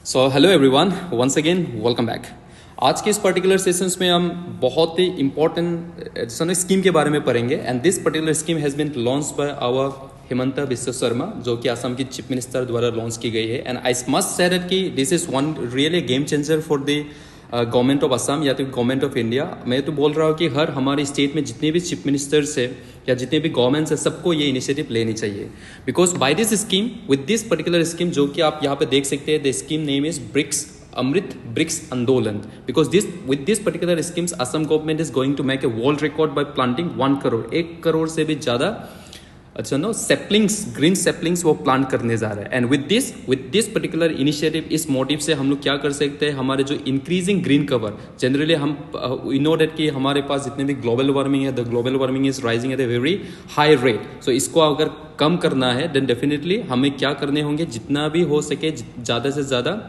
सो hello everyone, once again welcome back. आज के इस पर्टिकुलर सेशंस में हम बहुत ही इंपॉर्टेंट स्कीम के बारे में पढ़ेंगे and this particular scheme has been launch by our Himanta Biswa Sarma, जो कि असम की चीफ मिनिस्टर द्वारा लॉन्च की गई है। And I must say that कि this is one really game changer for the government of Assam या तो गवर्नमेंट ऑफ इंडिया। मैं तो बोल रहा हूँ कि हर हमारे स्टेट में जितने भी चीफ मिनिस्टर्स है या जितने भी गवर्नमेंट्स है, सबको ये इनिशिएटिव लेनी चाहिए। Because by this scheme, with this particular scheme, जो कि आप यहाँ पे देख सकते हैं, the scheme name is Brikshya Amrit Brikshya Andolan. Because this with this particular schemes Assam government is going to make a world record by planting 1 crore, 1 crore से भी ज्यादा सेपलिंग्स, ग्रीन सेपलिंग्स वो प्लांट करने जा रहा है। And with this particular initiative, इस मोटिव से हम लोग क्या कर सकते हैं, हमारे जो इंक्रीजिंग ग्रीन कवर, जनरली हम वी नो दैट कि हमारे पास जितने भी ग्लोबल वार्मिंग है, the global warming is rising at a very high rate. So इसको अगर कम करना है देन डेफिनेटली हमें क्या करने होंगे, जितना भी हो सके ज़्यादा से ज़्यादा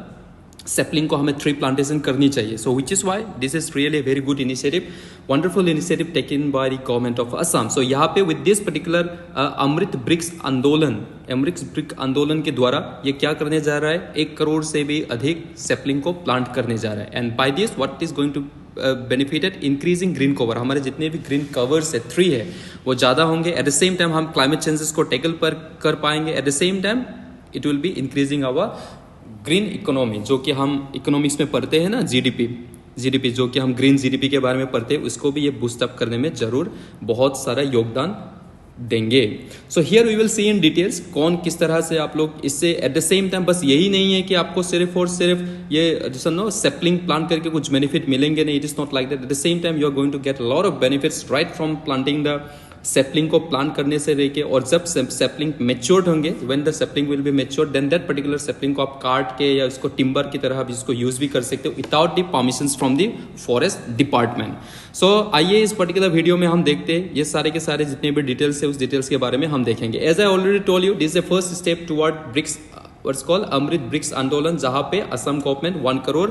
सेपलिंग को हमें 3 प्लांटेशन करनी चाहिए। So which is why this is really very good initiative, wonderful initiative taken by the government of Assam. So यहाँ पे with this particular Amrit Brikshya Andolan, Amrit brick आंदोलन के द्वारा ये क्या करने जा रहा है, 1 करोड़ से भी अधिक सेपलिंग को प्लांट करने जा रहा है। And by this what is going to benefited increasing green cover, हमारे जितने भी ग्रीन कवर्स है 3 है वो ज़्यादा होंगे। एट द सेम टाइम हम क्लाइमेट चेंजेस को टैकल कर पाएंगे। At the same time it will be increasing our green economy, जो कि हम इकोनॉमिक्स में पढ़ते हैं ना, जीडीपी जो कि हम ग्रीन जीडीपी के बारे में पढ़ते हैं, उसको भी ये बूस्ट अप करने में जरूर बहुत सारा योगदान देंगे। So here we will see in details कौन किस तरह से आप लोग इससे। एट द सेम टाइम बस यही नहीं है कि आपको सिर्फ और सिर्फ ये सेपलिंग प्लांट करके कुछ बेनिफिट मिलेंगे, नहीं, it is not like that. At the same time you are going to get lot of benefits right from planting the sapling को प्लांट करने से लेके, और जब सेपलिंग मेच्योर्ड होंगे, when the sapling will be matured, then that particular sapling को आप काट के या उसको टिम्बर की तरह आप इसको यूज भी कर सकते हो without the permissions from the forest department. So आइए इस पर्टिकुलर वीडियो में हम देखते हैं ये सारे के सारे जितने भी डिटेल्स है, उस डिटेल्स के बारे में हम देखेंगे। As I already told you, this is the first step toward Brikshya, what's called Amrit Brikshya Andolan, जहां पे Assam government 1 crore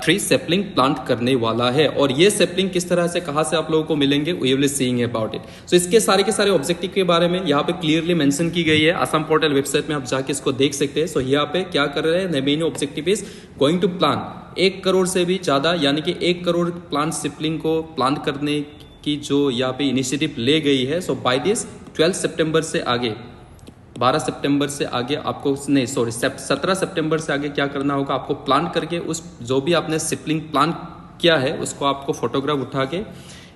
3 sapling plant करने वाला है। और ये सेपलिंग किस तरह से, कहां से आप लोगों को मिलेंगे, we will seeing about it. So इसके सारे के सारे ऑब्जेक्टिव के बारे में यहाँ पे क्लियरली मेंशन की गई है, असम पोर्टल वेबसाइट में आप जाके इसको देख सकते हैं। सो यहाँ पे क्या कर रहे हैं, main objective is going to plant 1 crore से भी ज्यादा, यानी कि 1 करोड़ प्लांट सेपलिंग को प्लांट करने की जो यहाँ पे इनिशिएटिव ले गई है। सो बाय दिस 12 सितंबर से आगे, 12 सितंबर से आगे आपको, नहीं सॉरी 17 सितंबर से आगे क्या करना होगा, आपको प्लांट करके उस जो भी आपने सेपलिंग प्लांट किया है उसको आपको फोटोग्राफ उठा के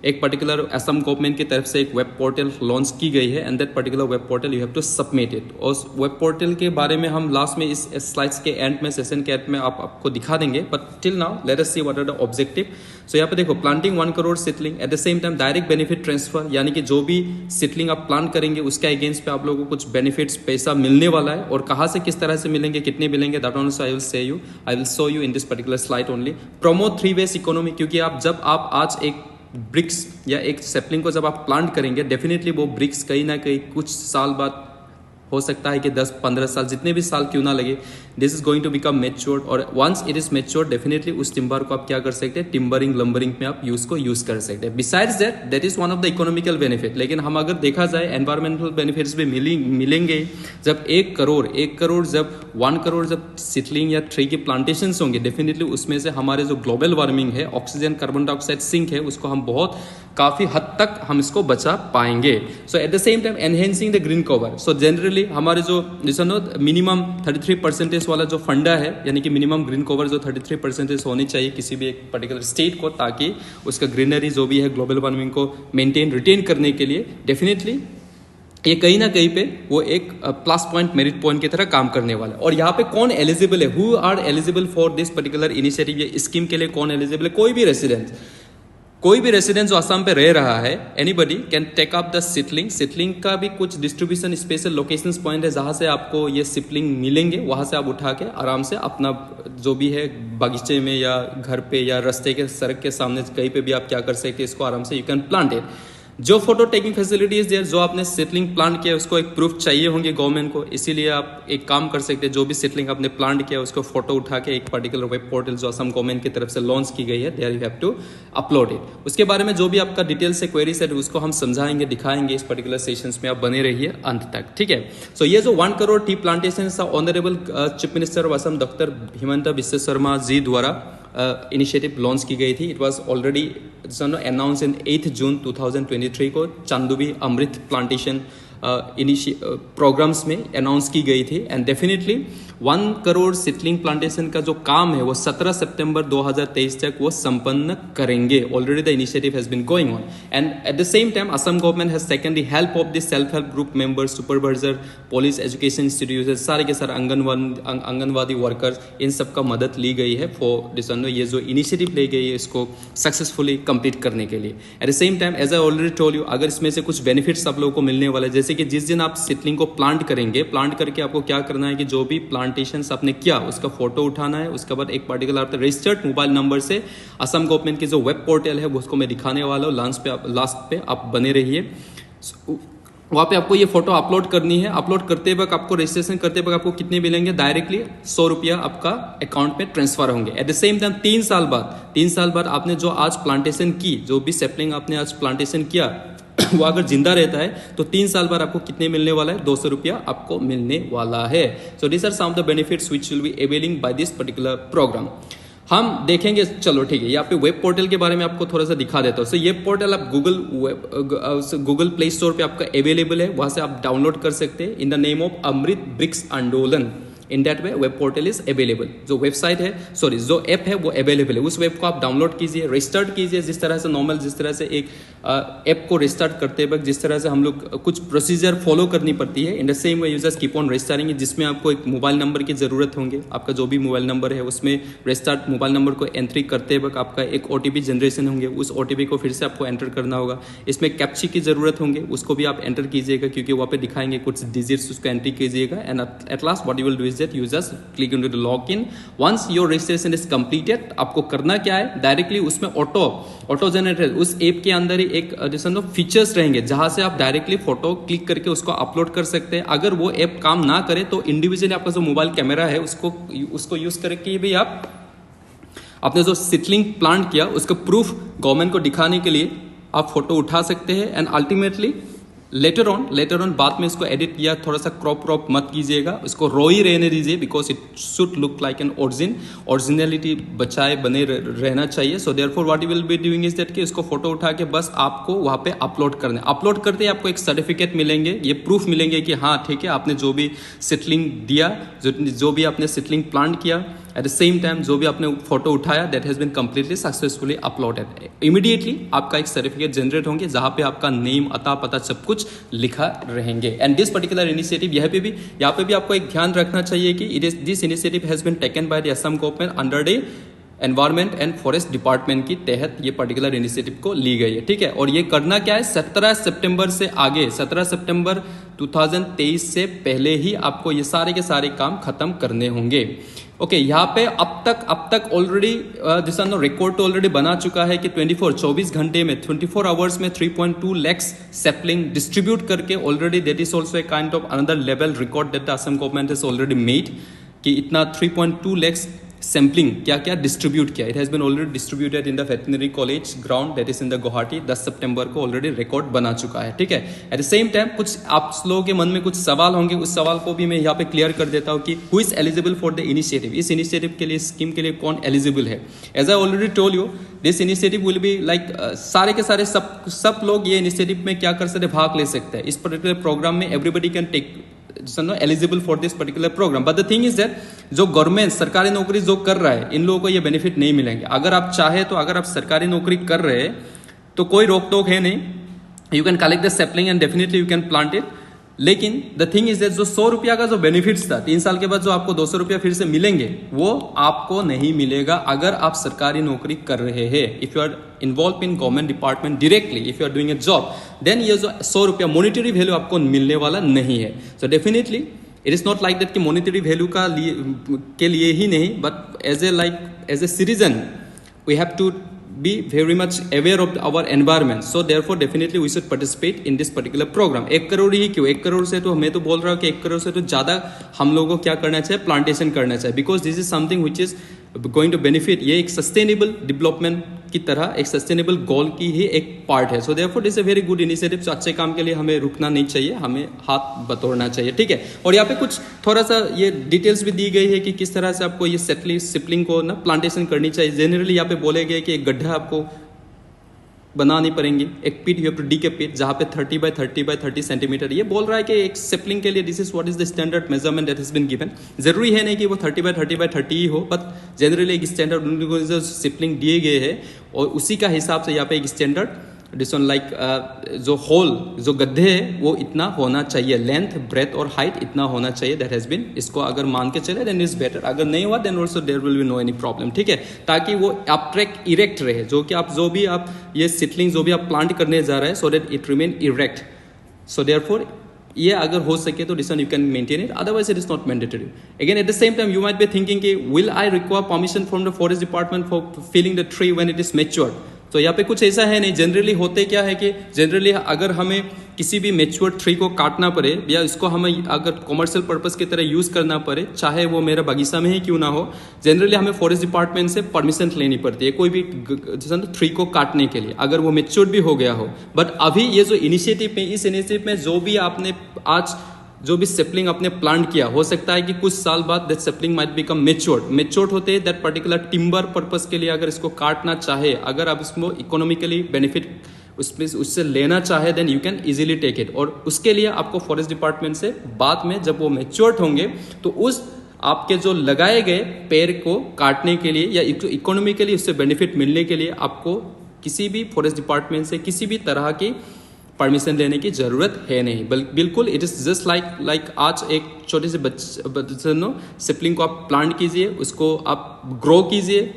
एक पर्टिकुलर असम गवर्नमेंट की तरफ से एक वेब पोर्टल लॉन्च की गई है, and that particular web portal you have to submit it. और उस वेब पोर्टल के बारे में हम लास्ट में इस स्लाइड्स के एंड में, सेशन के एंड में आपको दिखा देंगे, but till now let us see what are the objective. So यहाँ पे देखो, planting 1 crore seedling, at the same time direct benefit transfer, यानी कि जो भी सिटलिंग आप प्लांट करेंगे उसके अगेंस्ट पे आप लोगों को कुछ बेनिफिट्स, पैसा मिलने वाला है। और कहाँ से किस तरह से मिलेंगे, कितने मिलेंगे, that also I will show you in this particular slide only. Promote 3 wage economy, क्योंकि जब आप आज एक ब्रिक्स या एक सेपलिंग को जब आप प्लांट करेंगे, डेफिनेटली वो ब्रिक्स कहीं ना कहीं कुछ साल बाद, हो सकता है कि 10-15 साल, जितने भी साल क्यों ना लगे, this is going to become matured. और once it is matured, definitely उस टिम्बर को आप क्या कर सकते हैं, टिम्बरिंग लंबरिंग में आप यूज कर सकते हैं। Besides that is one of the economical benefit. लेकिन हम अगर देखा जाए, एनवायरमेंटल बेनिफिट्स भी मिलेंगे। जब 1 करोड़ जब 1 करोड़ जब सिटलिंग या ट्री की प्लांटेशन होंगे, डेफिनेटली उसमें से हमारे जो ग्लोबल वार्मिंग है, ऑक्सीजन कार्बन डाइऑक्साइड सिंक है, उसको हम बहुत काफी हद तक हम इसको बचा पाएंगे। So at the same time enhancing the green cover. So generally हमारे जो मिनिमम 33% वाला जो फंडा है, यानी कि मिनिमम ग्रीन कवर जो 33% होनी चाहिए किसी भी एक पर्टिकुलर स्टेट को, ताकि उसका ग्रीनरी जो भी है ग्लोबल वार्मिंग को रिटेन करने के लिए, डेफिनेटली ये कहीं ना कहीं पे वो एक प्लस पॉइंट, मेरिट पॉइंट की तरह काम करने वाला है। और यहाँ पे कौन एलिजिबल है, who are eligible for this particular initiative, ये स्कीम के लिए कौन एलिजिबल है, कोई भी रेसिडेंट जो असम पे रह रहा है, anybody can take up the seedling. Seedling का भी कुछ डिस्ट्रीब्यूशन स्पेशल लोकेशंस पॉइंट है, जहां से आपको ये सिपलिंग मिलेंगे, वहां से आप उठा के आराम से अपना जो भी है बगीचे में या घर पे या रास्ते के, सड़क के सामने कहीं पे भी आप क्या कर सकते हैं, इसको आराम से यू कैन प्लांट इट। जो फोटो टेकिंग फैसिलिटीज देयर, जो आपने सेटलिंग प्लान किया उसको एक प्रूफ चाहिए होंगे गवर्नमेंट को, इसीलिए आप एक काम कर सकते हैं, जो भी सेटलिंग आपने प्लान किया उसको फोटो उठा के एक पर्टिकुलर वेब पोर्टल जो असम गवर्नमेंट की तरफ से लॉन्च की गई है, there you have to upload it. उसके बारे में जो भी आपका डिटेल से क्वेरीज है उसको हम समझाएंगे, दिखाएंगे इस पर्टिकुलर सेशंस में, आप बने रहिए अंत तक, ठीक है। सो ये जो 1 crore tree plantation honourable chief minister of Assam doctor Himanta Biswa Sarma ji द्वारा इनिशिएटिव लॉन्च की गई थी। It was already announce in 8 June 2023 को चांदुबी अमृत प्लांटेशन प्रोग्राम्स में अनाउंस की गई थी। And definitely 1 crore seedling plantation का जो काम है वो 17 सितंबर 2023 तक वो संपन्न करेंगे। Already the initiative has been going on and at the same time Assam government has taken the help of the self help group members, supervisor, police, education institute, सारे के सारे आंगनवाड़ी वर्कर्स, इन सब का मदद ली गई है फॉर दिस ये जो इनिशिएटिव ली गई है इसको सक्सेसफुली कंप्लीट करने के लिए। At the same time as I already told you, अगर इसमें से कुछ बेनिफिट्स आप लोगों को मिलने वाले, जैसे कि जिस दिन आप सीडलिंग को प्लांट करेंगे, प्लांट करके आपको क्या करना है कि जो भी प्लांटेशन आपने किया उसका फोटो उठाना है। उसके बाद एक पर्टिकुलर रजिस्टर्ड मोबाइल नंबर से असम गवर्नमेंट की जो वेब पोर्टल है उसको मैं दिखाने वाला हूँ, लास्ट पे आप बने रहिए। वहाँ पे आपको ये फोटो अपलोड करनी है। अपलोड करते वक्त आपको, रजिस्ट्रेशन करते वक्त आपको कितने मिलेंगे, डायरेक्टली 100 रुपया आपका अकाउंट में ट्रांसफर होंगे। एट द सेम टाइम 3 साल बाद आपने जो आज प्लांटेशन की, जो भी सेपलिंग आपने आज प्लांटेशन किया वो अगर जिंदा रहता है तो 3 साल बाद आपको कितने मिलने वाला है, 200 रुपया आपको मिलने वाला है। So this are some of the benefits which will be availing by this particular program. हम देखेंगे, चलो ठीक है, यहाँ पे वेब पोर्टल के बारे में आपको थोड़ा सा दिखा देता हूँ। सो ये पोर्टल आप गूगल प्ले स्टोर पे आपका अवेलेबल है, वहां से आप डाउनलोड कर सकते हैं in the name of Amrit Brikshya Andolan. In that way web portal is available. जो वेबसाइट है, सॉरी जो ऐप है वो अवेलेबल है, उस वेब को आप डाउनलोड कीजिए, रजिस्टर्ड कीजिए। जिस तरह से नॉर्मल, जिस तरह से एक ऐप को रजिस्टर्ड करते वक्त जिस तरह से हम लोग कुछ प्रोसीजर फॉलो करनी पड़ती है, in the same way users keep on registering, जिसमें आपको एक मोबाइल नंबर की जरूरत होंगे। आपका जो भी मोबाइल नंबर है उसमें रजिस्टर्ड मोबाइल नंबर को एंट्री करते वक्त आपका एक OTP जनरेशन होंगे, उस OTP को फिर से आपको एंटर करना होगा। इसमें कैप्ची की जरूरत होंगे, उसको भी आप एंटर कीजिएगा क्योंकि वहाँ पे दिखाएंगे कुछ डिजिट्स, उसको एंट्री कीजिएगा। And at last what you will do is that users click into the login. Once your registration is completed, आपको करना क्या है, डायरेक्टली उसमें ऑटो जनरेटर, उस ऐप के अंदर ही एक जैसे फीचर्स रहेंगे जहां से आप डायरेक्टली फोटो क्लिक करके उसको अपलोड कर सकते हैं। अगर वो ऐप काम ना करे तो इंडिविजुअली आपका जो मोबाइल कैमरा है उसको यूज करके भी आप आपने जो सीडलिंग प्लांट किया उसका प्रूफ गवर्नमेंट को दिखाने के लिए आप फोटो उठा सकते हैं। एंड अल्टीमेटली लेटर ऑन बाद में इसको एडिट किया, थोड़ा सा क्रॉप मत कीजिएगा, उसको रो ही रहने दीजिए, because it should look like an originality बचाए बने रहना चाहिए। So therefore what you will be doing is that कि इसको फोटो उठा के बस आपको वहाँ पे अपलोड करना है। अपलोड करते ही आपको एक सर्टिफिकेट मिलेंगे, ये प्रूफ मिलेंगे कि हाँ ठीक है, आपने जो भी सीडलिंग दिया, जो भी आपने सीडलिंग प्लांट किया, एट द सेम टाइम जो भी आपने फोटो उठाया, that has been completely successfully uploaded. Immediately आपका एक सर्टिफिकेट जनरेट होंगे जहां पे आपका नेम, अता, पता सब कुछ लिखा रहेंगे। एंड दिस पर्टिकुलर इनिशिएटिव, यहाँ पे भी आपको एक ध्यान रखना चाहिए कि this initiative has been taken by the Assam government under the environment and forest department की तहत ये पर्टिकुलर इनिशिएटिव को ली गई है, ठीक है। और ये करना क्या है, 17 सितंबर से आगे, 17 सितंबर 2023 से पहले ही आपको ये सारे के सारे काम खत्म करने होंगे। ओके, यहाँ पे अब तक ऑलरेडी जैसा रिकॉर्ड तो ऑलरेडी बना चुका है कि 24 घंटे में 24 आवर्स में 3.2 lakhs सैपलिंग डिस्ट्रीब्यूट करके already that is also a kind of another level record that the Assam government has already made, कि इतना 3.2 lakhs सैम्पलिंग क्या डिस्ट्रीब्यूट किया। It has been already distributed in the veterinary college ground that is in the Guwahati. 10 सितंबर को already record बना चुका है, ठीक है। एट द सेम टाइम कुछ आप लोगों के मन में कुछ सवाल होंगे, उस सवाल को भी मैं यहाँ पे क्लियर कर देता हूँ कि who is eligible for the initiative. इस इनिशिएटिव के लिए, स्कीम के लिए कौन एलिजिबल है। As I already told you, this initiative will be like सारे के सारे सब लोग ये इनिशिएटिव में क्या कर सकते हैं, भाग ले सकते हैं। इस पर्टिकुलर प्रोग्राम में everybody can take eligible for this particular program. But the thing is that जो गवर्नमेंट सरकारी नौकरी जो कर रहा है, इन लोगों को ये बेनिफिट नहीं मिलेंगे। अगर आप चाहे तो, अगर आप सरकारी नौकरी कर रहे हैं तो कोई रोक टोक है नहीं, you can collect the sapling and definitely you can plant it. लेकिन द थिंग इज दैट जो 100 रुपया का जो बेनिफिट्स था, 3 साल के बाद जो आपको 200 रुपया फिर से मिलेंगे, वो आपको नहीं मिलेगा अगर आप सरकारी नौकरी कर रहे हैं। If you are involve in government department directly, if you are doing a job, then ये जो 100 रुपया मॉनिटरी वैल्यू आपको मिलने वाला नहीं है। So definitely it is not like that कि मॉनिटरी वैल्यू के लिए ही नहीं, but as a citizen we have to be very much aware of our environment. So therefore definitely we should participate in this particular program. 1 crore ही क्यों, 1 करोड़ से तो मैं तो बोल रहा हूँ कि 1 करोड़ से तो ज़्यादा हम लोगों को क्या करना चाहिए, प्लांटेशन करना चाहिए, because this is something which is going to benefit. ये एक सस्टेनेबल डेवलपमेंट की तरह एक सस्टेनेबल गोल की ही एक पार्ट है. So therefore this a very good initiative. So अच्छे काम के लिए हमें रुकना नहीं चाहिए, हमें हाथ बटोरना चाहिए. ठीक है. और यहाँ पे कुछ थोड़ा सा ये डिटेल्स भी दी गई है कि किस तरह से आपको ये सिपलिंग को ना प्लांटेशन करनी चाहिए. जनरली यहाँ पे बोले गए कि एक गड्ढा आपको बनानी पड़ेंगी, एक पिट, यू हैव टू डिग ए पिट जहाँ पे 30 बाय 30 बाय 30 सेंटीमीटर. ये बोल रहा है कि एक सेपलिंग के लिए this is what is the standard measurement that has been given. जरूरी है नहीं कि वो 30 बाय 30 बाय 30 ही हो, बट जनरली एक स्टैंडर्ड उनको जो सेपलिंग दिए गए हैं और उसी का हिसाब से यहाँ पे एक स्टैंडर्ड दिस वन लाइक जो होल जो गड्ढे है वो इतना होना चाहिए, लेंथ ब्रेथ और हाइट इतना होना चाहिए. दैट हैज बीन, इसको अगर मान के चले देन इज बेटर. अगर नहीं हुआ then also there will be no any problem. ठीक है. ताकि वो आप ट्रैक इरेक्ट रहे, जो कि आप जो भी आप ये सिटलिंग जो भी आप प्लांट करने जा रहे हैं, so that it remain erect. So therefore ये अगर हो सके तो this one you can maintain it, otherwise it is not mandatory. Again at the same time you might be thinking कि will I require permission from the forest department for felling the tree when it is matured. तो यहाँ पे कुछ ऐसा है नहीं. Generally होते क्या है कि जनरली अगर हमें किसी भी मैच्योर्ड ट्री को काटना पड़े या इसको हमें अगर कॉमर्शियल पर्पस की तरह यूज करना पड़े, चाहे वो मेरा बगीचा में ही क्यों ना हो, जनरली हमें फॉरेस्ट डिपार्टमेंट से परमिशन लेनी पड़ती है कोई भी ट्री को काटने के लिए, अगर वो मैच्योर्ड भी हो गया हो. बट अभी ये जो इनिशिएटिव में, इस इनिशिएटिव में जो भी आपने आज जो भी सेपलिंग आपने प्लांट किया, हो सकता है कि कुछ साल बाद that sapling might become matured होते हैं दैट पर्टिकुलर टिम्बर पर्पस के लिए. अगर इसको काटना चाहे, अगर आप इसको इकोनॉमिकली बेनिफिट उससे लेना चाहे, then you can easily take it. और उसके लिए आपको फॉरेस्ट डिपार्टमेंट से बाद में जब वो मेच्योर्ड होंगे तो उस आपके जो लगाए गए पेड़ को काटने के लिए या इकोनॉमिकली उससे बेनिफिट मिलने के लिए आपको किसी भी फॉरेस्ट डिपार्टमेंट से किसी भी तरह की परमिशन लेने की जरूरत है नहीं. बिल्कुल इट इज जस्ट लाइक आज एक छोटे से बच्चे सिपलिंग को आप प्लांट कीजिए, उसको आप ग्रो कीजिए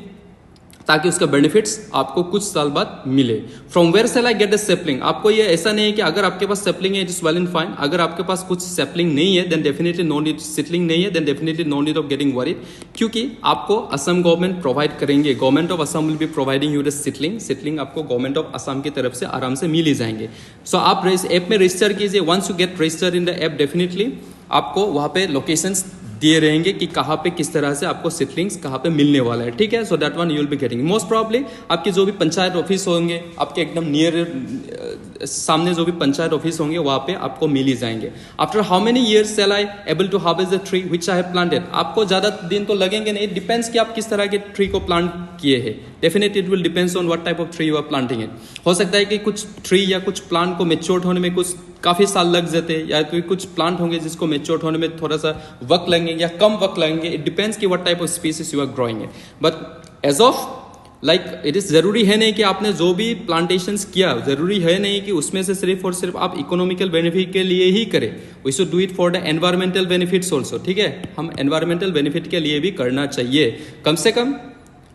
ताकि उसका बेनिफिट्स आपको कुछ साल बाद मिले. From where shall I get the sapling. आपको ये ऐसा नहीं है कि अगर आपके पास सेपलिंग है it is well and fine, अगर आपके पास कुछ सेपलिंग नहीं है then definitely no need, seedling नहीं है then definitely no need of getting worried, क्योंकि आपको असम गवर्नमेंट प्रोवाइड करेंगे. Government of Assam will be providing you the seedling आपको गवर्नमेंट ऑफ असम की तरफ से आराम से मिल ही जाएंगे. सो आप ऐप में रजिस्टर कीजिए. Once you get register in the app definitely आपको वहाँ पे लोकेशंस दिए रहेंगे कि कहाँ पे किस तरह से आपको सिटलिंग्स कहाँ पे मिलने वाला है. ठीक है. So that one you will be getting. Most probably आपके जो भी पंचायत ऑफिस होंगे, आपके एकदम नियर सामने जो भी पंचायत ऑफिस होंगे वहाँ पे आपको मिल ही जाएंगे. After how many years shall I able to harvest the tree which I have planted. आपको ज़्यादा दिन तो लगेंगे नहीं. इट डिपेंड्स कि आप किस तरह के ट्री को प्लांट किए हैं. Definitely it will depends on what type of tree you are planting it. हो सकता है कि कुछ ट्री या कुछ प्लांट को मेच्योर्ड होने में कुछ काफ़ी साल लग जाते हैं, या तो कुछ प्लांट होंगे जिसको मेच्योर्ड होने में थोड़ा सा वक्त लगेंगे या कम वक्त लगेंगे. इट डिपेंड्स कि what type of species you are growing it. But as of like it is जरूरी है नहीं कि आपने जो भी प्लांटेशंस किया, जरूरी है नहीं कि उसमें से सिर्फ और सिर्फ आप इकोनॉमिकल बेनिफिट के लिए ही करें. We should do it for the environmental benefits also. ठीक है. हम एनवायरमेंटल बेनिफिट के लिए भी करना चाहिए. कम से कम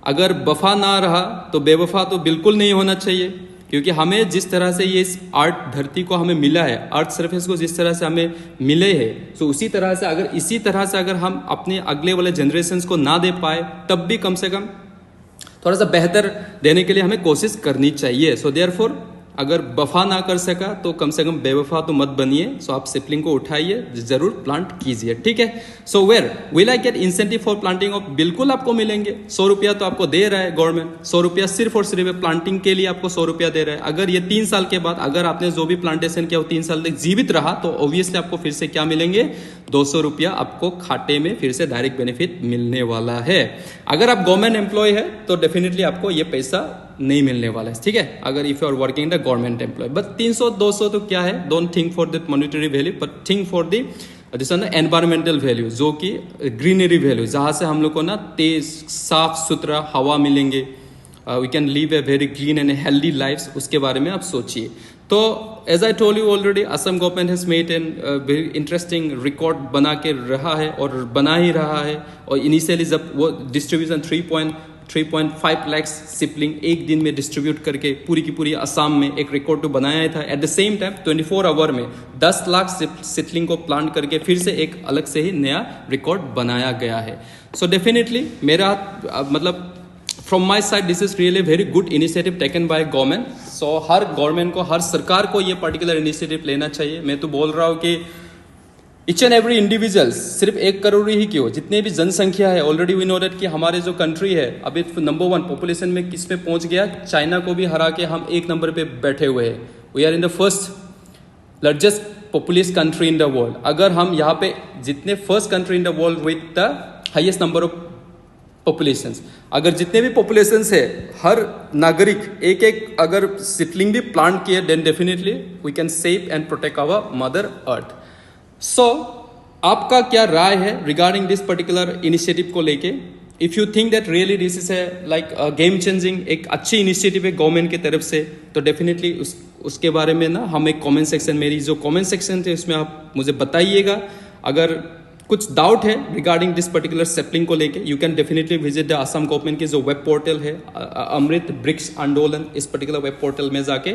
अगर वफा ना रहा तो बेवफा तो बिल्कुल नहीं होना चाहिए, क्योंकि हमें जिस तरह से ये अर्थ धरती को हमें मिला है, अर्थ सरफेस को जिस तरह से हमें मिले है, तो उसी तरह से अगर इसी तरह से अगर हम अपने अगले वाले जनरेशन्स को ना दे पाए तब भी कम से कम थोड़ा सा बेहतर देने के लिए हमें कोशिश करनी चाहिए. सो देयरफॉर अगर वफा ना कर सका तो कम से कम बेवफा तो मत बनिए. सो आप सिपलिंग को उठाइए, जरूर प्लांट कीजिए. ठीक है. So where will I get incentive for planting of. बिल्कुल आपको मिलेंगे. 100 रुपया तो आपको दे रहा है गवर्नमेंट. 100 रुपया सिर्फ और सिर्फ प्लांटिंग के लिए आपको 100 रुपया दे रहा है. अगर ये 3 साल के बाद अगर आपने जो भी प्लांटेशन किया वो 3 साल तक जीवित रहा तो ऑब्वियसली आपको फिर से क्या मिलेंगे, 200 रुपया आपको खाते में फिर से डायरेक्ट बेनिफिट मिलने वाला है. अगर आप गवर्नमेंट एम्प्लॉय है तो डेफिनेटली आपको ये पैसा नहीं मिलने वाला है. ठीक है. अगर if you are working the government employ. But 300-200 तो क्या है, don't think for the monetary value but think for the this environmental value, जो कि ग्रीनरी वैल्यू, जहाँ से हम लोग को ना तेज साफ सुथरा हवा मिलेंगे, we can live a very clean and healthy life. उसके बारे में आप सोचिए. तो as I told you already Assam government has made an very interesting record बना के रहा है और बना ही रहा है. और इनिशियली जब वो डिस्ट्रीब्यूशन 3.5 लाख सिपलिंग एक दिन में डिस्ट्रीब्यूट करके पूरी की पूरी असम में एक रिकॉर्ड तो बनाया था. At the same time 24 hour में 10 लाख सिपलिंग को प्लांट करके फिर से एक अलग से ही नया रिकॉर्ड बनाया गया है. सो डेफिनेटली मेरा मतलब from my side this is really very good initiative taken by government. So her government को, हर सरकार को ये पर्टिकुलर इनिशिएटिव लेना चाहिए. मैं तो बोल रहा हूँ कि ईच एंड एवरी इंडिविजुअल, सिर्फ 1 करोड़ ही क्यों, जितने भी जनसंख्या है, ऑलरेडी वी नो दैट कि हमारे जो कंट्री है अभी नंबर 1 पॉपुलेशन में किस में पहुंच गया, चाइना को भी हरा के हम 1 नंबर पे बैठे हुए हैं. We are in the first largest populous country in the world. अगर हम यहाँ पे जितने first country in the world with the highest number of populations, अगर जितने भी पॉपुलेशंस है, हर नागरिक एक एक अगर सिटलिंग भी प्लांट किए, then definitely we can save and protect our mother earth. So आपका क्या राय है रिगार्डिंग दिस पर्टिकुलर इनिशिएटिव को लेके? If you think that really this is a like game changing, एक अच्छी इनिशिएटिव है गवर्नमेंट की तरफ से, तो डेफिनेटली उसके बारे में ना हम एक कमेंट सेक्शन, मेरी जो कमेंट सेक्शन थे उसमें आप मुझे बताइएगा. अगर कुछ डाउट है रिगार्डिंग दिस पर्टिकुलर सेपलिंग को लेके, you can definitely visit the Assam government की जो वेब पोर्टल है अमृत वृक्ष आंदोलन, इस पर्टिकुलर वेब पोर्टल में जाके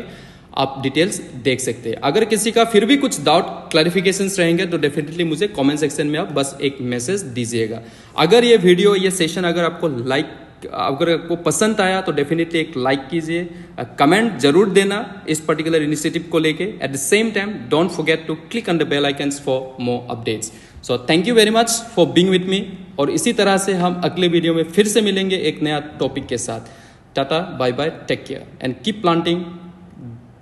आप डिटेल्स देख सकते हैं. अगर किसी का फिर भी कुछ डाउट क्लैरिफिकेशंस रहेंगे तो डेफिनेटली मुझे कमेंट सेक्शन में आप बस एक मैसेज दीजिएगा. अगर ये वीडियो, ये सेशन अगर आपको पसंद आया तो डेफिनेटली एक लाइक कीजिए, कमेंट जरूर देना इस पर्टिकुलर इनिशिएटिव को लेके. At the same time don't forget to click on the bell icons for more updates. So thank you very much for being with me, और इसी तरह से हम अगले वीडियो में फिर से मिलेंगे एक नया टॉपिक के साथ. Tata, bye bye, take care and keep planting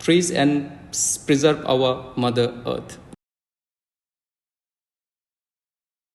trees and preserve our mother earth.